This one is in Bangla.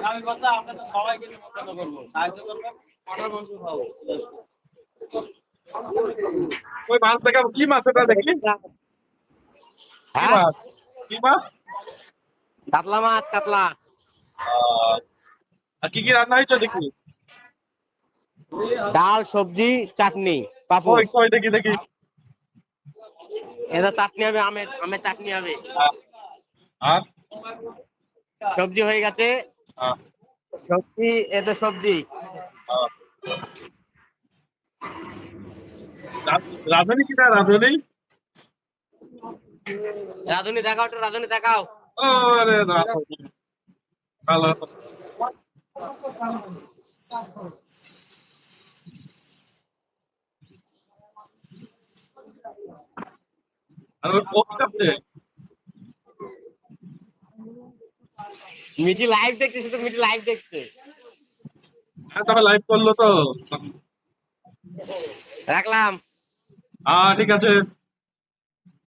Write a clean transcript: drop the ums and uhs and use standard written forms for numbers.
আমি কথা আমরা তো সবাইকে নিমন্ত্রণ করবো, সাহায্য করবেন, অর্ডার মাংস খাবো। ওই মাছ দেখাবো, কি মাছ এটা দেখি? কি হ্যাঁ, মাছ? কি মাছ? কাতলা মাছ, কাতলা। আর কি কি রান্না হয়েছে দেখি? ডাল, সবজি, চাটনি, পাপড়। কই কই দেখি দেখি। এটা চাটনি হবে, আমের আমের চাটনি হবে। আর সবজি হয়ে গেছে। আহ, সবজি, এতে সবজি। আহ। রাঁধুনি কিনা রাঁধুনি? রাঁধুনি দেখাও তো, রাঁধুনি দেখাও। ওরে রাঁধুনি, ভালো। আর ওই ও কি করছে? মিঠি লাইভ দেখছে, শুধু মিঠি লাইভ দেখছে। হ্যাঁ, তবে লাইভ করলো তো। রাখলাম। ঠিক আছে।